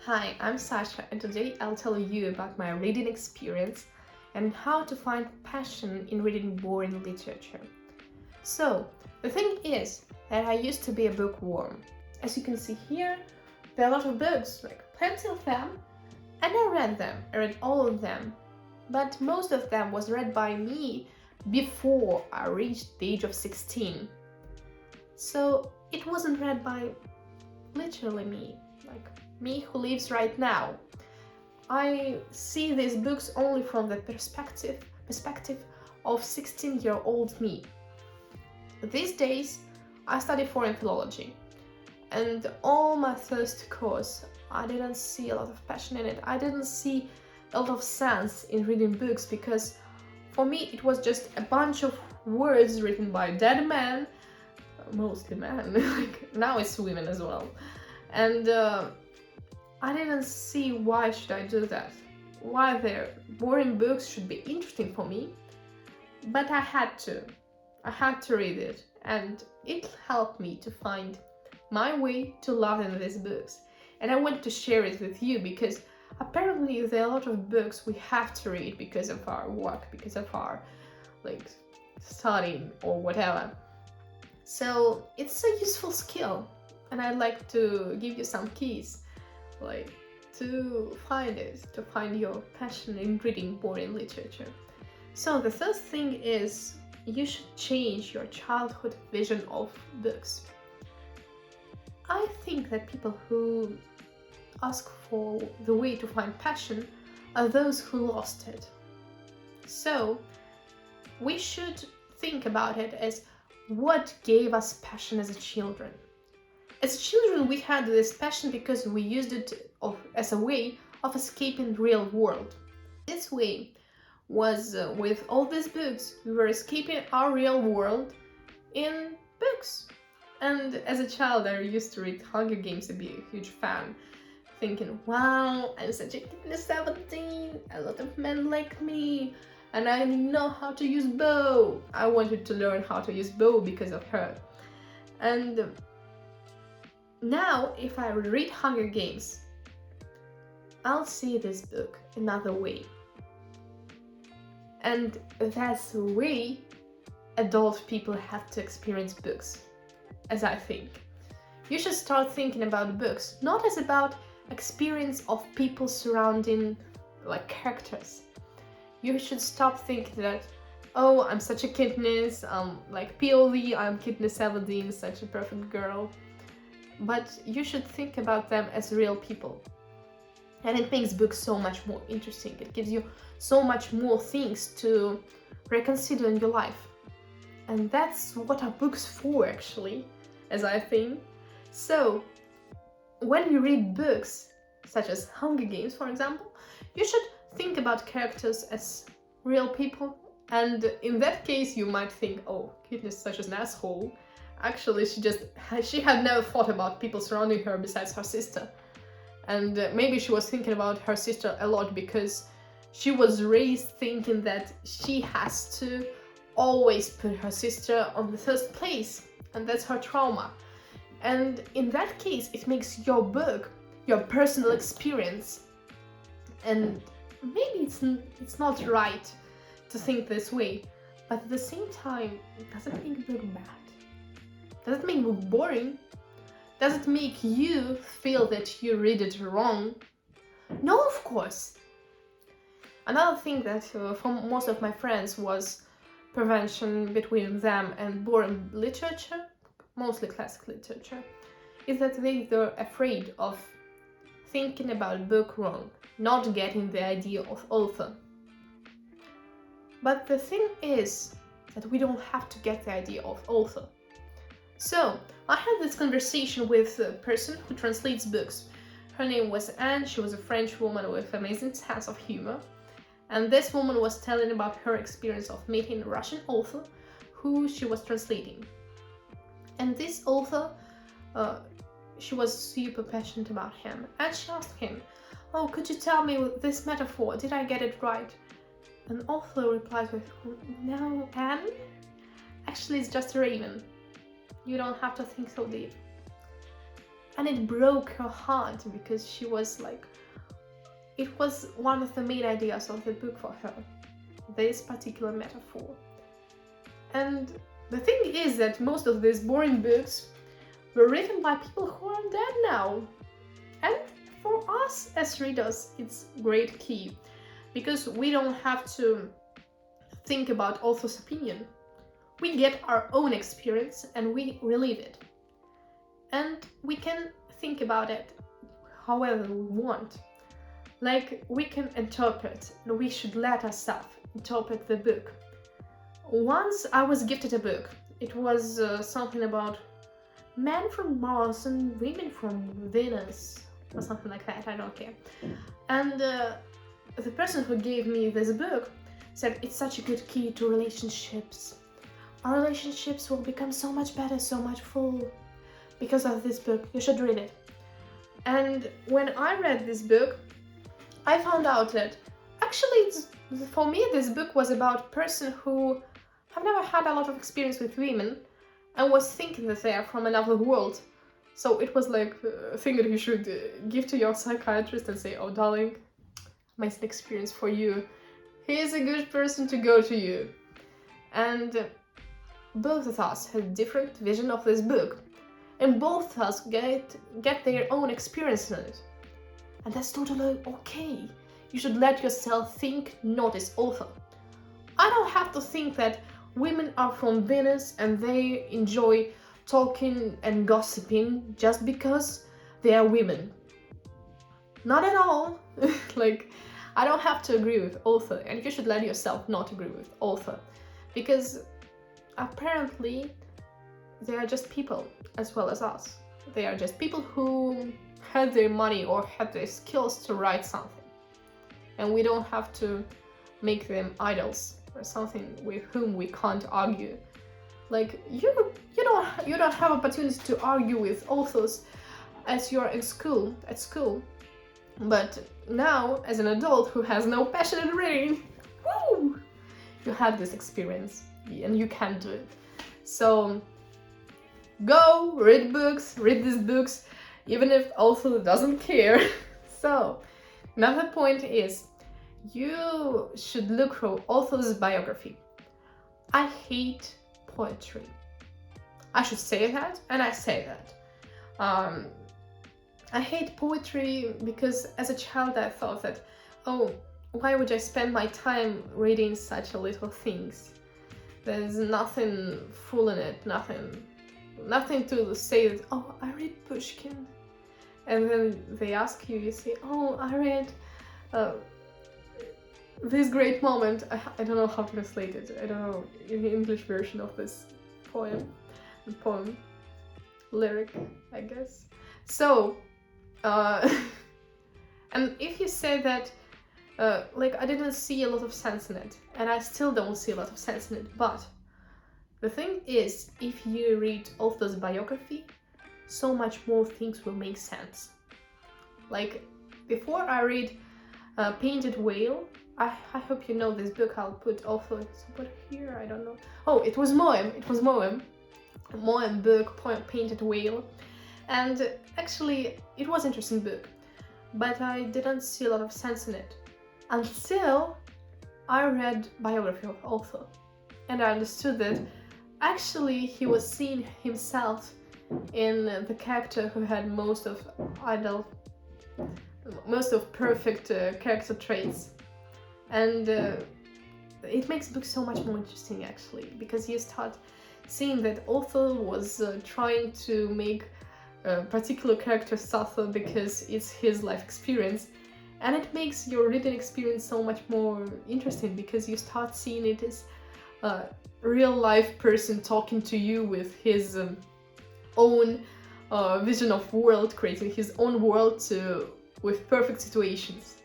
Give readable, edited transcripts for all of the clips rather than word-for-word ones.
Hi, I'm Sasha, and today I'll tell you about my reading experience and how to find passion in reading boring literature. So, the thing is that I used to be a bookworm. As you can see here, there are a lot of books, like plenty of them, and I read them. I read all of them. But most of them was read by me before I reached the age of 16. So, it wasn't read by literally me, like me who lives right now. I see these books only from the perspective of 16-year-old me. These days, I study foreign philology, and all my first course, I didn't see a lot of passion in it. I didn't see a lot of sense in reading books because for me it was just a bunch of words written by dead men, mostly men, like now it's women as well. And I didn't see why should I do that, why their boring books should be interesting for me, but I had to read it, and it helped me to find my way to loving these books. And I wanted to share it with you because apparently there are a lot of books we have to read because of our work, because of our like studying or whatever. So it's a useful skill, and I'd like to give you some keys, like to find your passion in reading boring literature. So the first thing is you should change your childhood vision of books. I think that people who ask for the way to find passion are those who lost it. So we should think about it as what gave us passion as children. As children, we had this passion because we used it as a way of escaping the real world. This way was with all these books. We were escaping our real world in books. And as a child, I used to read Hunger Games and be a huge fan, thinking, wow, I'm such a kid 17, a lot of men like me, and I know how to use bow. I wanted to learn how to use bow because of her. And now, if I read Hunger Games, I'll see this book another way. And that's the way adult people have to experience books, as I think. You should start thinking about books, not as about experience of people surrounding like characters. You should stop thinking that, oh, I'm such a Katniss, like POV, I'm Katniss 17, such a perfect girl. But you should think about them as real people. And it makes books so much more interesting. It gives you so much more things to reconsider in your life. And that's what are books for, actually, as I think. So, when you read books, such as Hunger Games, for example, you should think about characters as real people. And in that case, you might think, oh, Katniss is such an asshole. Actually, she had never thought about people surrounding her besides her sister. And maybe she was thinking about her sister a lot because she was raised thinking that she has to always put her sister on the first place, and that's her trauma. And in that case, it makes your book your personal experience. And maybe it's not right to think this way, but at the same time, does it make a book bad? Does it make a book boring? Does it make you feel that you read it wrong? No, of course. Another thing that for most of my friends was prevention between them and boring literature, mostly classic literature, is that they were afraid of thinking about a book wrong, not getting the idea of author. But the thing is that we don't have to get the idea of author. So, I had this conversation with a person who translates books. Her name was Anne, she was a French woman with amazing sense of humor. And this woman was telling about her experience of meeting a Russian author who she was translating. And this author, she was super passionate about him. And she asked him, oh, could you tell me this metaphor? Did I get it right? And the author replied with, no, Anne, actually it's just a raven. You don't have to think so deep. And it broke her heart because she was like, it was one of the main ideas of the book for her, this particular metaphor. And the thing is that most of these boring books were written by people who are dead now. And for us as readers, it's great key, because we don't have to think about author's opinion. We get our own experience and we relive it. And we can think about it however we want. Like, we can interpret, and we should let ourselves interpret the book. Once I was gifted a book. It was something about men from Mars and women from Venus, or something like that, I don't care. And the person who gave me this book said, it's such a good key to relationships. Our relationships will become so much better, so much full because of this book. You should read it. And when I read this book, I found out that actually, for me, this book was about a person who have never had a lot of experience with women and was thinking that they are from another world. So it was like a thing that you should give to your psychiatrist and say, oh darling, amazing experience for you. He is a good person to go to you. And both of us had different vision of this book. And both of us get their own experience in it. And that's totally okay. You should let yourself think, not as author. I don't have to think that women are from Venus and they enjoy talking and gossiping just because they are women. Not at all. Like, I don't have to agree with author, and you should let yourself not agree with author, because apparently they are just people as well as us. They are just people who had their money or had their skills to write something, and we don't have to make them idols or something with whom we can't argue. Like, you don't have opportunity to argue with authors as you're at school, but now as an adult who has no passion in reading, woo, you have this experience and you can do it. So go read books, read these books, even if author doesn't care. So another point is, you should look for author's biography. I hate poetry. I should say that, and I say that. I hate poetry because as a child I thought that, oh, why would I spend my time reading such a little things? There's nothing full in it, nothing to say that, oh, I read Pushkin. And then they ask you, you say, oh, I read this great moment. I don't know how to translate it. I don't know in the English version of this poem, lyric, I guess. So, and if you say that, like, I didn't see a lot of sense in it, and I still don't see a lot of sense in it, but the thing is, if you read author's biography, so much more things will make sense. Like, before I read Painted Whale, I hope you know this book. I'll put also somewhere here, I don't know. Oh, it was Moem. Moem book, Painted Whale. And actually, it was an interesting book, but I didn't see a lot of sense in it until I read biography of author, and I understood that actually he was seeing himself in the character who had most of perfect character traits, and it makes the book so much more interesting actually, because you start seeing that author was trying to make a particular character suffer because it's his life experience, and it makes your reading experience so much more interesting because you start seeing it as a real life person talking to you with his own vision of world, creating his own world with perfect situations.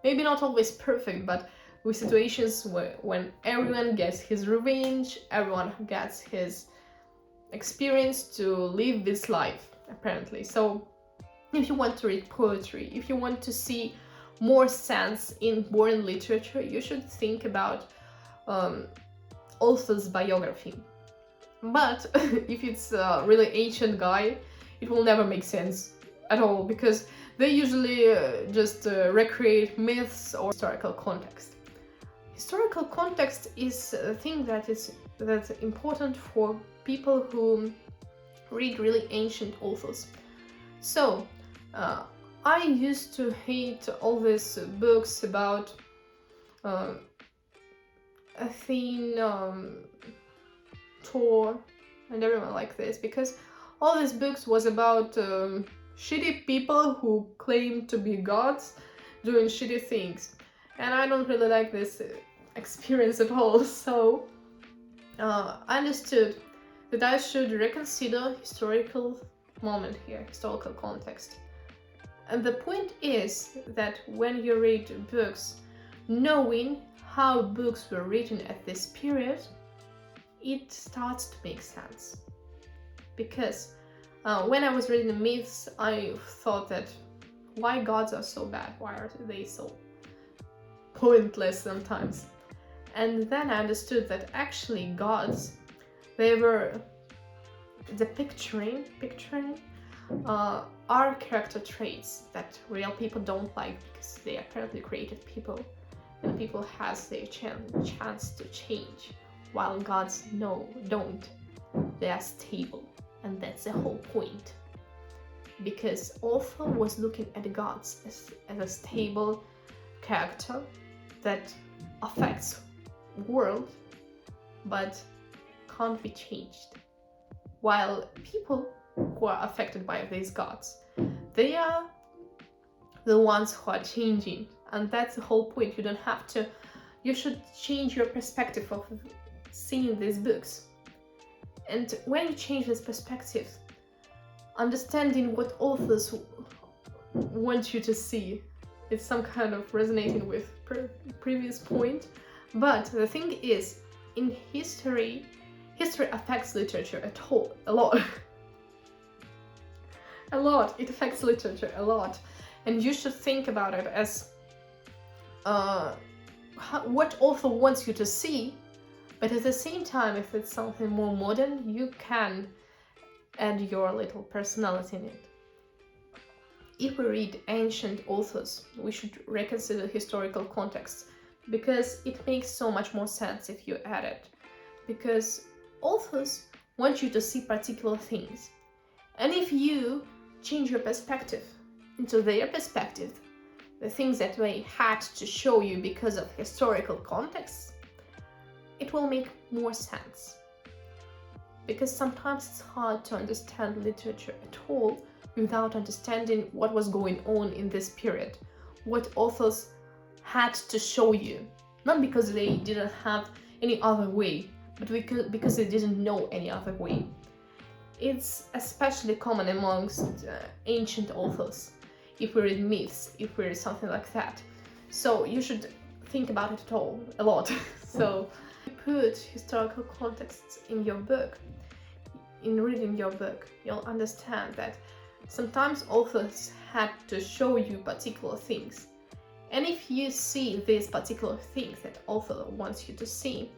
Maybe not always perfect, but with situations when everyone gets his revenge, everyone gets his experience to live this life, apparently. So if you want to read poetry, if you want to see more sense in boring literature, you should think about author's biography. But if it's a really ancient guy, it will never make sense. at all, because they usually just recreate myths or historical context. Historical context is a thing that's important for people who read really ancient authors. So I used to hate all these books about Athene, Thor, and everyone like this, because all these books was about shitty people who claim to be gods doing shitty things, and I don't really like this experience at all. So I understood that I should reconsider historical moment here, historical context. And the point is that when you read books, knowing how books were written at this period, it starts to make sense. Because when I was reading the myths, I thought that why gods are so bad, why are they so pointless sometimes? And then I understood that actually gods, they were depicting are character traits that real people don't like, because they apparently created people, and people has their chance to change, while gods don't. They are stable, and that's the whole point. Because author was looking at the gods as a stable character that affects world but can't be changed, while people who are affected by these gods, they are the ones who are changing, and that's the whole point. You should change your perspective of seeing these books. And when you change this perspective, understanding what authors want you to see, it's some kind of resonating with previous point. But the thing is, in history affects literature a lot. A lot. It affects literature a lot, and you should think about it as what author wants you to see. But at the same time, if it's something more modern, you can add your little personality in it. If we read ancient authors, we should reconsider historical context, because it makes so much more sense if you add it. Because authors want you to see particular things, and if you change your perspective into their perspective, the things that they had to show you because of historical context, it will make more sense. Because sometimes it's hard to understand literature at all without understanding what was going on in this period, what authors had to show you, not because they didn't have any other way, but because they didn't know any other way. It's especially common amongst ancient authors, if we read myths, if we read something like that. So you should think about it a lot. So put historical contexts in your book. In reading your book, you'll understand that sometimes authors had to show you particular things. And if you see these particular things that author wants you to see,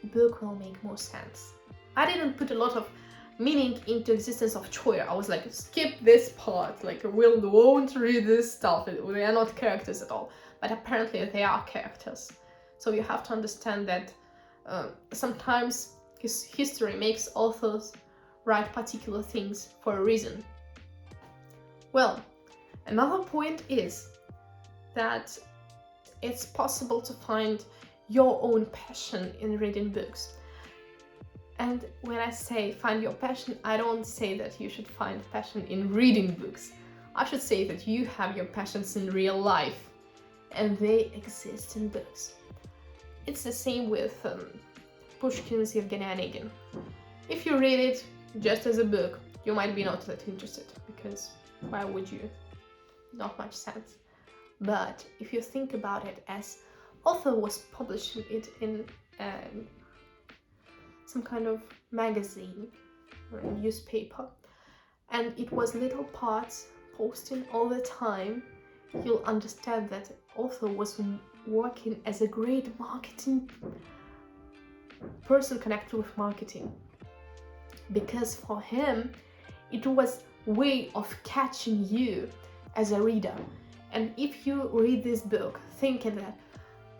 book will make more sense. I didn't put a lot of meaning into existence of Choya. I was like, skip this part, like we won't read this stuff, they are not characters at all. But apparently they are characters. So you have to understand that sometimes history makes authors write particular things for a reason. Well, another point is that it's possible to find your own passion in reading books. And when I say find your passion, I don't say that you should find passion in reading books. I should say that you have your passions in real life, and they exist in books. It's the same with Pushkin's Yevgeny Onegin. If you read it just as a book, you might be not that interested, because why would you? Not much sense. But if you think about it as author was publishing it in some kind of magazine or a newspaper, and it was little parts posting all the time, you'll understand that author was working as a great marketing person connected with marketing, because for him it was way of catching you as a reader. And if you read this book thinking that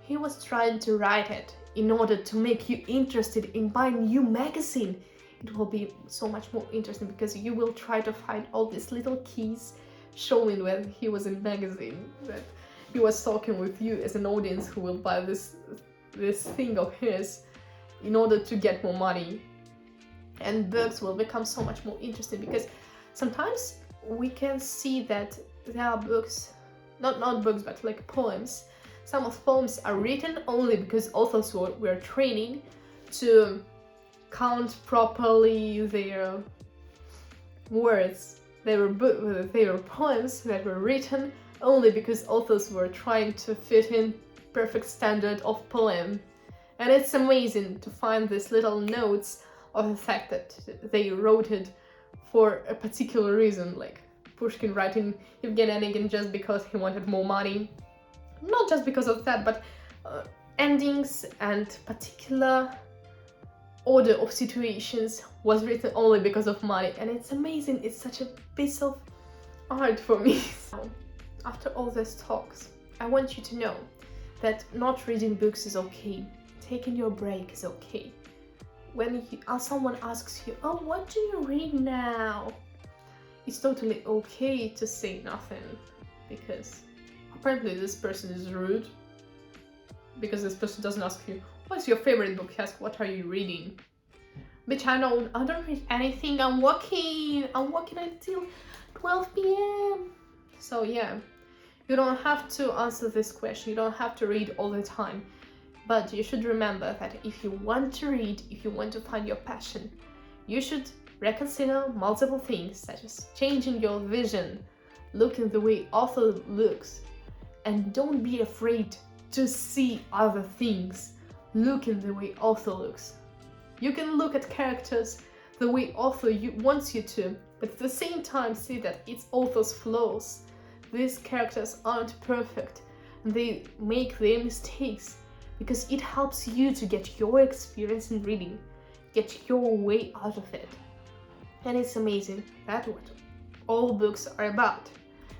he was trying to write it in order to make you interested in buying new magazine, it will be so much more interesting, because you will try to find all these little keys showing when he was in magazine, that he was talking with you as an audience who will buy this thing of his in order to get more money. And books will become so much more interesting, because sometimes we can see that there are books, not books, but like poems. Some of poems are written only because authors were training to count properly their words. They were poems that were written only because authors were trying to fit in perfect standard of poem. And it's amazing to find these little notes of the fact that they wrote it for a particular reason, like Pushkin writing Evgeny Onegin just because he wanted more money. Not just because of that, but endings and particular order of situations was written only because of money. And it's amazing, it's such a piece of art for me. So, after all these talks, I want you to know that not reading books is okay. Taking your break is okay. When someone asks you, oh, what do you read now? It's totally okay to say nothing, because apparently this person is rude, because this person doesn't ask you, what's your favorite book? He asks, what are you reading? Bitch, I don't read anything. I'm working until 12 p.m. So yeah, you don't have to answer this question. You don't have to read all the time. But you should remember that if you want to read, if you want to find your passion, you should reconsider multiple things, such as changing your vision, looking the way author looks, and don't be afraid to see other things. Looking the way author looks. You can look at characters the way author wants you to, but at the same time see that it's author's flaws. These characters aren't perfect, and they make their mistakes, because it helps you to get your experience in reading, get your way out of it. And it's amazing. That's what all books are about.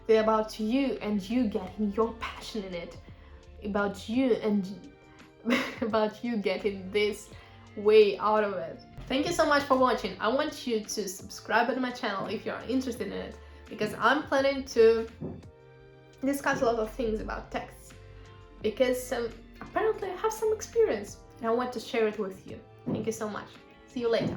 They're about you and you getting your passion in it, about you and about you getting this way out of it. Thank you so much for watching. I want you to subscribe to my channel if you're interested in it, because I'm planning to discuss a lot of things about texts, because apparently I have some experience and I want to share it with you. Thank you so much. See you later.